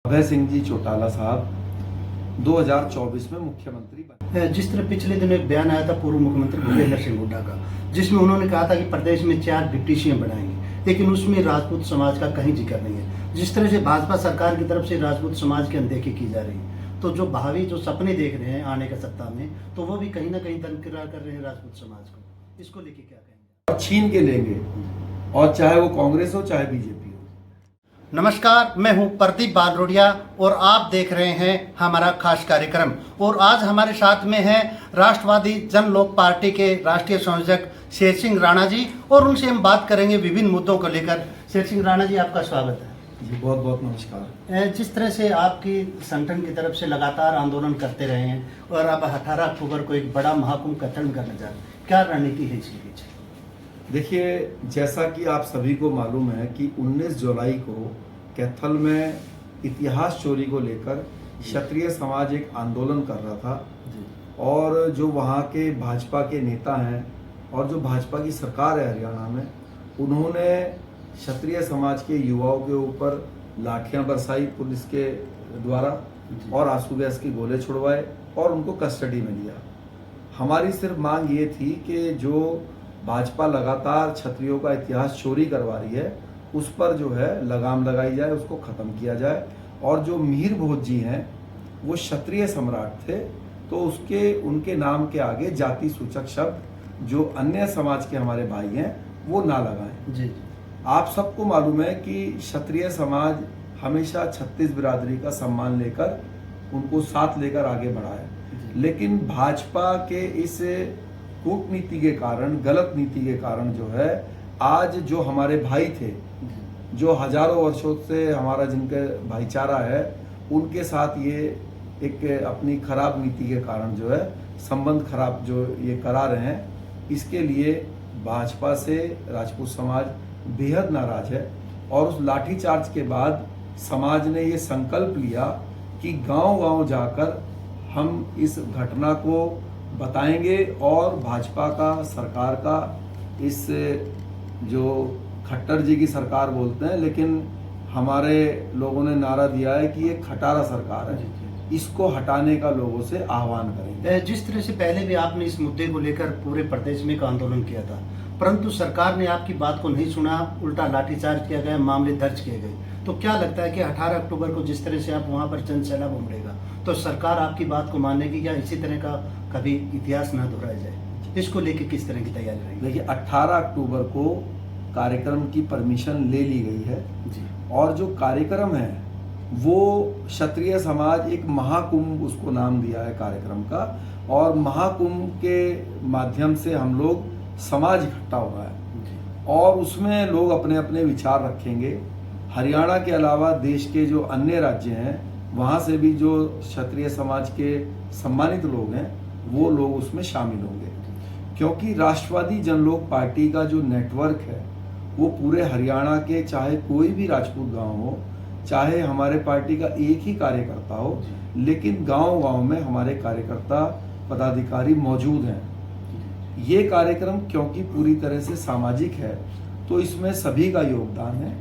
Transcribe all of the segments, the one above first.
अभय सिंह जी चौटाला साहब 2024 में मुख्यमंत्री बने। जिस तरह पिछले दिनों एक बयान आया था पूर्व मुख्यमंत्री भूपेंद्र सिंह हुड्डा का, जिसमें उन्होंने कहा था कि प्रदेश में 4 डिप्टी सीएम बनाएंगे, लेकिन उसमें राजपूत समाज का कहीं जिक्र नहीं है। जिस तरह से भाजपा सरकार की तरफ से राजपूत समाज की अनदेखी की जा रही है, तो जो भावी जो सपने देख रहे हैं आने का सत्ता में, तो वो भी कहीं ना कहीं दरकिरार कर रहे हैं राजपूत समाज को। इसको लेके क्या कहेंगे? छीन के लेंगे, और चाहे वो कांग्रेस हो चाहे बीजेपी हो। नमस्कार, मैं हूं प्रदीप बालरोडिया और आप देख रहे हैं हमारा खास कार्यक्रम। और आज हमारे साथ में हैं राष्ट्रवादी जन लोक पार्टी के राष्ट्रीय संयोजक शेर सिंह राणा जी, और उनसे हम बात करेंगे विभिन्न मुद्दों को लेकर। शेर सिंह राणा जी, आपका स्वागत है जी। बहुत बहुत नमस्कार। जिस तरह से आपकी संगठन की तरफ से लगातार आंदोलन करते रहे हैं और अब 18 अक्टूबर को एक बड़ा महाकुंभ का चरण करने जा रहे हैं, क्या रणनीति है इसके पीछे? देखिए, जैसा कि आप सभी को मालूम है कि 19 जुलाई को कैथल में इतिहास चोरी को लेकर क्षत्रिय समाज एक आंदोलन कर रहा था, और जो वहाँ के भाजपा के नेता हैं और जो भाजपा की सरकार है हरियाणा में, उन्होंने क्षत्रिय समाज के युवाओं के ऊपर लाठियां बरसाई पुलिस के द्वारा, और आंसू गैस के गोले छुड़वाए और उनको कस्टडी में लिया। हमारी सिर्फ मांग ये थी कि जो भाजपा लगातार क्षत्रियों का इतिहास चोरी करवा रही है, उस पर जो है लगाम लगाई जाए, उसको ख़त्म किया जाए। और जो मिहिर भोज जी हैं, वो क्षत्रिय सम्राट थे, तो उनके नाम के आगे जाति सूचक शब्द जो अन्य समाज के हमारे भाई हैं वो ना लगाएं। जी। आप सबको मालूम है कि क्षत्रिय समाज हमेशा 36 बिरादरी का सम्मान लेकर उनको साथ लेकर आगे बढ़ा है, लेकिन भाजपा के इस कूटनीति के कारण, गलत नीति के कारण जो है, आज जो हमारे भाई थे, जो हजारों वर्षों से हमारा जिनके भाईचारा है, उनके साथ ये एक अपनी खराब नीति के कारण जो है संबंध खराब जो ये करा रहे हैं, इसके लिए भाजपा से राजपूत समाज बेहद नाराज है। और उस लाठीचार्ज के बाद समाज ने ये संकल्प लिया कि गांव-गांव जाकर हम इस घटना को बताएंगे, और भाजपा का, सरकार का, इस जो खट्टर जी की सरकार बोलते हैं, लेकिन हमारे लोगों ने नारा दिया है कि ये खटारा सरकार है, इसको हटाने का लोगों से आह्वान करेंगे। जिस तरह से पहले भी आपने इस मुद्दे को लेकर पूरे प्रदेश में एक आंदोलन किया था, परंतु सरकार ने आपकी बात को नहीं सुना, उल्टा लाठीचार्ज किया गया, मामले दर्ज किए गए। तो क्या लगता है कि 18 अक्टूबर को जिस तरह से आप वहां पर जन सैलाब उमड़ेगा, तो सरकार आपकी बात को मानेगी या इसी तरह का कभी इतिहास न दोहराया जाए? इसको लेकर किस तरह की तैयारी रहेगी? देखिए, 18 अक्टूबर को कार्यक्रम की परमिशन ले ली गई है जी। और जो कार्यक्रम है वो क्षत्रिय समाज एक महाकुंभ उसको नाम दिया है कार्यक्रम का, और महाकुंभ के माध्यम से हम लोग समाज इकट्ठा हो रहा है, और उसमें लोग अपने अपने विचार रखेंगे। हरियाणा के अलावा देश के जो अन्य राज्य हैं, वहाँ से भी जो क्षत्रिय समाज के सम्मानित लोग हैं, वो लोग उसमें शामिल होंगे, क्योंकि राष्ट्रवादी जनलोक पार्टी का जो नेटवर्क है वो पूरे हरियाणा के, चाहे कोई भी राजपूत गांव हो, चाहे हमारे पार्टी का एक ही कार्यकर्ता हो, लेकिन गांव-गांव में हमारे कार्यकर्ता पदाधिकारी मौजूद हैं। ये कार्यक्रम क्योंकि पूरी तरह से सामाजिक है, तो इसमें सभी का योगदान है।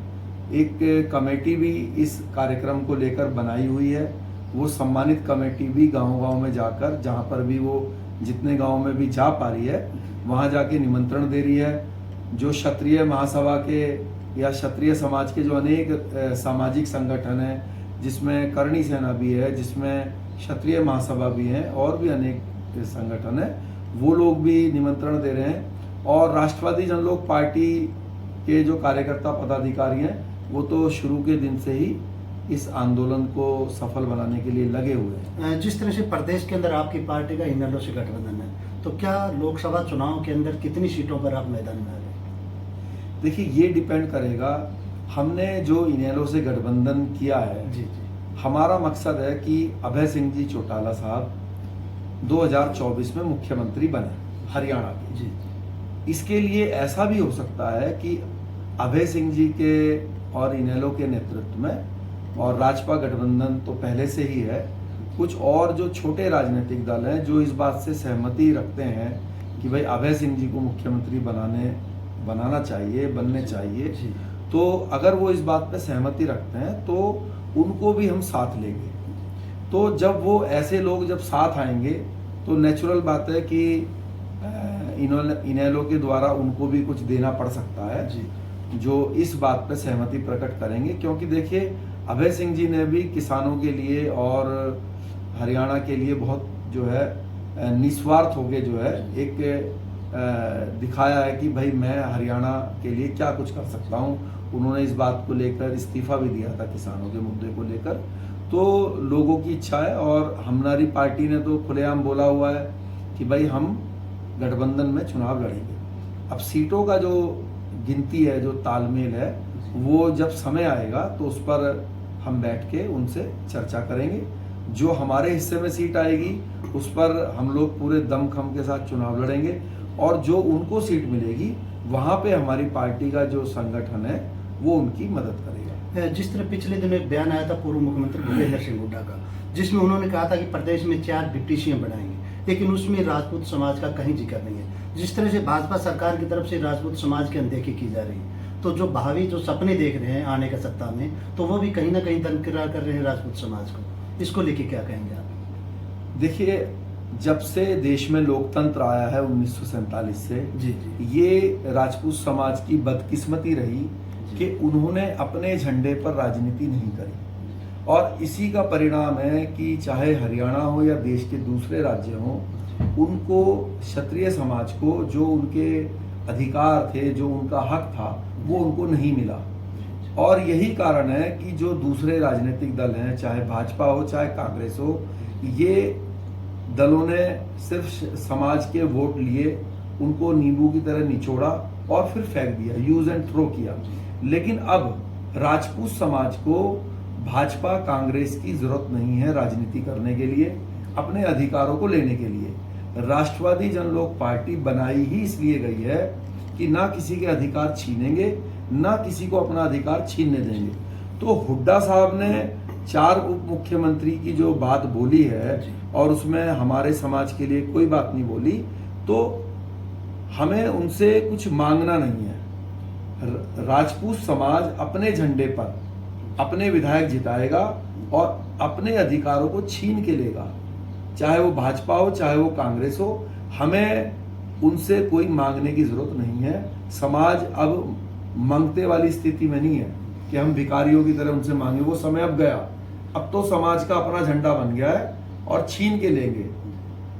एक कमेटी भी इस कार्यक्रम को लेकर बनाई हुई है, वो सम्मानित कमेटी भी गांव-गांव में जाकर, जहां पर भी वो जितने गांव में भी जा पा रही है, वहां जाके निमंत्रण दे रही है। जो क्षत्रिय महासभा के या क्षत्रिय समाज के जो अनेक सामाजिक संगठन हैं, जिसमें करणी सेना भी है, जिसमें क्षत्रिय महासभा भी है, और भी अनेक संगठन है, वो लोग भी निमंत्रण दे रहे हैं। और राष्ट्रवादी जनलोक पार्टी के जो कार्यकर्ता पदाधिकारी हैं, वो तो शुरू के दिन से ही इस आंदोलन को सफल बनाने के लिए लगे हुए हैं। जिस तरह से प्रदेश के अंदर आपकी पार्टी का इनेलो से गठबंधन है, तो क्या लोकसभा चुनाव के अंदर कितनी सीटों पर आप मैदान में आ रहे हैं? देखिए, ये डिपेंड करेगा। हमने जो इनेलो से गठबंधन किया है, जी, हमारा मकसद है कि अभय सिंह जी चौटाला साहब 2024 में मुख्यमंत्री बने हरियाणा के। जी। इसके लिए ऐसा भी हो सकता है कि अभय सिंह जी के और इनेलो के नेतृत्व में, और राजपा गठबंधन तो पहले से ही है, कुछ और जो छोटे राजनीतिक दल हैं जो इस बात से सहमति रखते हैं कि भाई अभय सिंह जी को मुख्यमंत्री बनने चाहिए, तो अगर वो इस बात पे सहमति रखते हैं तो उनको भी हम साथ लेंगे। तो जब वो ऐसे लोग जब साथ आएंगे तो नेचुरल बात है कि इनेलो के द्वारा उनको भी कुछ देना पड़ सकता है जी। जो इस बात पे सहमति प्रकट करेंगे। क्योंकि देखिए अभय सिंह जी ने भी किसानों के लिए और हरियाणा के लिए बहुत जो है निस्वार्थ होके जो है एक दिखाया है कि भाई मैं हरियाणा के लिए क्या कुछ कर सकता हूँ। उन्होंने इस बात को लेकर इस्तीफा भी दिया था किसानों के मुद्दे को लेकर। तो लोगों की इच्छा है और हमारी पार्टी ने तो खुलेआम बोला हुआ है कि भाई हम गठबंधन में चुनाव लड़ेंगे। अब सीटों का जो गिनती है, जो तालमेल है, वो जब समय आएगा तो उस पर हम बैठ के उनसे चर्चा करेंगे। जो हमारे हिस्से में सीट आएगी उस पर हम लोग पूरे दमखम के साथ चुनाव लड़ेंगे और जो उनको सीट मिलेगी वहाँ पे हमारी पार्टी का जो संगठन है वो उनकी मदद करेगा। जिस तरह पिछले दिनों एक बयान आया था पूर्व मुख्यमंत्री भूपेंद्र सिंह हुड्डा का, जिसमें उन्होंने कहा था कि प्रदेश में 4 डिप्टी सीएम बनाएंगे, लेकिन उसमें राजपूत समाज का कहीं जिक्र नहीं है। जिस तरह से भाजपा सरकार की तरफ से राजपूत समाज की अनदेखी की जा रही है, तो जो भावी जो सपने देख रहे हैं आने का सत्ता में, तो वो भी कहीं ना कहीं दरकिरार कर रहे हैं राजपूत समाज को। इसको लेके क्या कहेंगे आप? देखिए जब से देश में लोकतंत्र आया है 1947 से, जी जी, ये राजपूत समाज की बदकिस्मती रही कि उन्होंने अपने झंडे पर राजनीति नहीं करी और इसी का परिणाम है कि चाहे हरियाणा हो या देश के दूसरे राज्य हो, उनको क्षत्रिय समाज को जो उनके अधिकार थे, जो उनका हक था, वो उनको नहीं मिला। और यही कारण है कि जो दूसरे राजनीतिक दल हैं, चाहे भाजपा हो चाहे कांग्रेस हो, ये दलों ने सिर्फ समाज के वोट लिए, उनको नींबू की तरह निचोड़ा और फिर फेंक दिया, यूज एंड थ्रो किया। लेकिन अब राजपूत समाज को भाजपा कांग्रेस की जरूरत नहीं है राजनीति करने के लिए, अपने अधिकारों को लेने के लिए। राष्ट्रवादी जनलोक पार्टी बनाई ही इसलिए गई है कि ना किसी के अधिकार छीनेंगे, ना किसी को अपना अधिकार छीनने देंगे। तो हुड्डा साहब ने 4 उप मुख्यमंत्री की जो बात बोली है और उसमें हमारे समाज के लिए कोई बात नहीं बोली, तो हमें उनसे कुछ मांगना नहीं है। राजपूत समाज अपने झंडे पर अपने विधायक जिताएगा और अपने अधिकारों को छीन के लेगा, चाहे वो भाजपा हो चाहे वो कांग्रेस हो। हमें उनसे कोई मांगने की जरूरत नहीं है। समाज अब मांगते वाली स्थिति में नहीं है कि हम भिखारियों की तरह उनसे मांगे, वो समय अब गया। अब तो समाज का अपना झंडा बन गया है और छीन के लेंगे,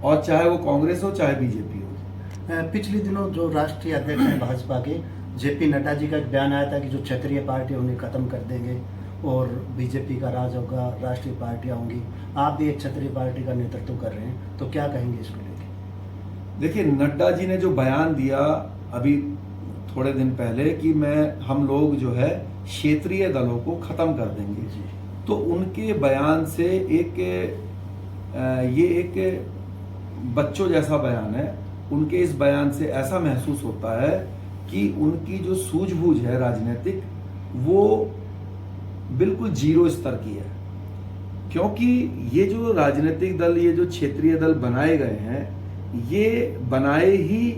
और चाहे वो कांग्रेस हो चाहे बीजेपी हो। पिछले दिनों जो राष्ट्रीय अध्यक्ष हैं भाजपा के जेपी नड्डा जी का एक बयान आया था कि जो क्षेत्रीय पार्टी उन्हें खत्म कर देंगे और बीजेपी का राज होगा, राष्ट्रीय पार्टियां होंगी। आप भी एक क्षेत्रीय पार्टी का नेतृत्व कर रहे हैं, तो क्या कहेंगे इसको लेकर? देखिए नड्डा जी ने जो बयान दिया अभी थोड़े दिन पहले कि हम लोग जो है क्षेत्रीय दलों को खत्म कर देंगे, तो उनके बयान से ये एक बच्चों जैसा बयान है। उनके इस बयान से ऐसा महसूस होता है कि उनकी जो सूझबूझ है राजनीतिक, वो बिल्कुल 0 स्तर की है। क्योंकि ये जो राजनीतिक दल, ये जो क्षेत्रीय दल बनाए गए हैं, ये बनाए ही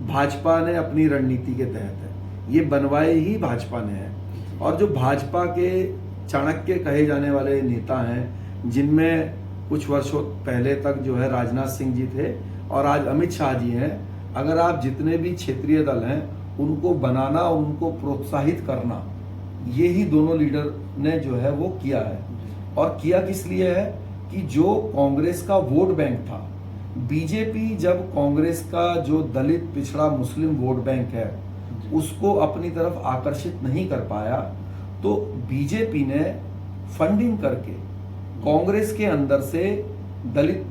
भाजपा ने अपनी रणनीति के तहत है, ये बनवाए ही भाजपा ने है। और जो भाजपा के चाणक्य कहे जाने वाले नेता हैं, जिनमें कुछ वर्षों पहले तक जो है राजनाथ सिंह जी थे और आज अमित शाह जी हैं, अगर आप जितने भी क्षेत्रीय दल हैं उनको बनाना, उनको प्रोत्साहित करना, ये ही दोनों लीडर ने जो है वो किया है। और किया किस लिए है कि जो कांग्रेस का वोट बैंक था, बीजेपी जब कांग्रेस का जो दलित पिछड़ा मुस्लिम वोट बैंक है उसको अपनी तरफ आकर्षित नहीं कर पाया, तो बीजेपी ने फंडिंग करके कांग्रेस के अंदर से दलित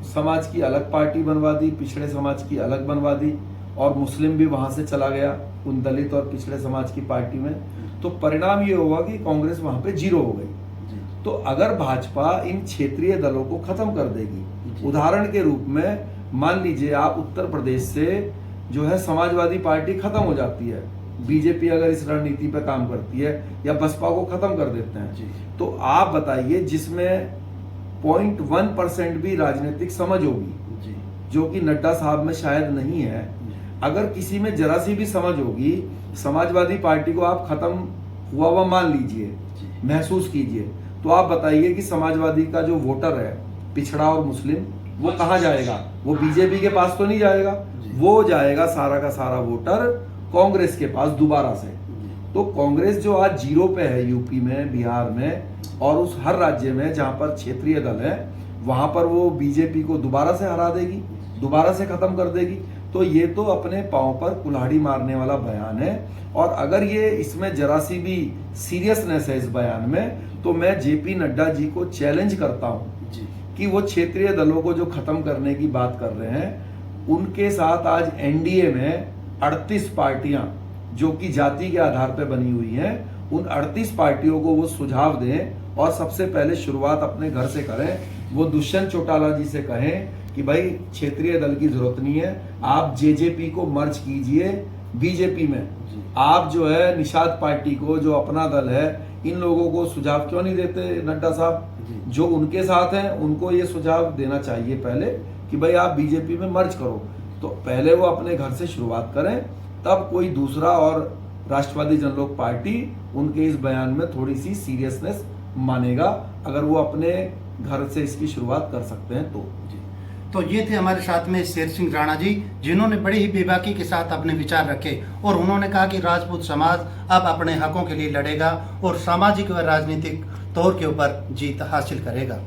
समाज की अलग पार्टी बनवा दी, पिछड़े समाज की अलग बनवा दी, और मुस्लिम भी वहां से चला गया उन दलित और पिछड़े समाज की पार्टी में। तो परिणाम ये हुआ कि कांग्रेस वहां पे 0 हो गई। तो अगर भाजपा इन क्षेत्रीय दलों को खत्म कर देगी, उदाहरण के रूप में मान लीजिए आप उत्तर प्रदेश से जो है समाजवादी पार्टी खत्म हो जाती है, बीजेपी अगर इस रणनीति पे काम करती है, या बसपा को खत्म कर देते हैं, तो आप बताइए जिसमें 0.1% भी राजनीतिक समझ होगी, जो कि नड्डा साहब में शायद नहीं है, अगर किसी में जरा सी भी समझ होगी, समाजवादी पार्टी को आप खत्म हुआ मान लीजिए, महसूस कीजिए, तो आप बताइए कि समाजवादी का जो वोटर है पिछड़ा और मुस्लिम, वो कहाँ जाएगा? वो बीजेपी के पास तो नहीं जाएगा, वो जाएगा सारा का सारा वोटर कांग्रेस के पास दोबारा से। तो कांग्रेस जो आज जीरो पे है यूपी में, बिहार में और उस हर राज्य में जहां पर क्षेत्रीय दल है, वहां पर वो बीजेपी को दोबारा से हरा देगी, दोबारा से खत्म कर देगी। तो ये तो अपने पांव पर कुल्हाड़ी मारने वाला बयान है। और अगर ये इसमें जरा सी भी सीरियसनेस है इस बयान में, तो मैं जेपी नड्डा जी को चैलेंज करता हूं कि वो क्षेत्रीय दलों को जो खत्म करने की बात कर रहे हैं, उनके साथ आज एनडीए में 38 पार्टियां जो कि जाति के आधार पर बनी हुई हैं, उन 38 पार्टियों को वो सुझाव दें और सबसे पहले शुरुआत अपने घर से करें। वो दुष्यंत चौटाला जी से कहें कि भाई क्षेत्रीय दल की जरूरत नहीं है, आप जेजेपी को मर्ज कीजिए बीजेपी में। आप जो है निषाद पार्टी को, जो अपना दल है, इन लोगों को सुझाव क्यों नहीं देते नड्डा साहब? जो उनके साथ हैं उनको ये सुझाव देना चाहिए पहले कि भाई आप बीजेपी में मर्ज करो। तो पहले वो अपने घर से शुरुआत करें, तब कोई दूसरा और राष्ट्रवादी जनलोक पार्टी उनके इस बयान में थोड़ी सी सीरियसनेस मानेगा, अगर वो अपने घर से इसकी शुरुआत कर सकते हैं तो ये थे हमारे साथ में शेर सिंह राणा जी, जिन्होंने बड़ी ही बेबाकी के साथ अपने विचार रखे और उन्होंने कहा कि राजपूत समाज अब अपने हकों के लिए लड़ेगा और सामाजिक व राजनीतिक तौर के ऊपर जीत हासिल करेगा।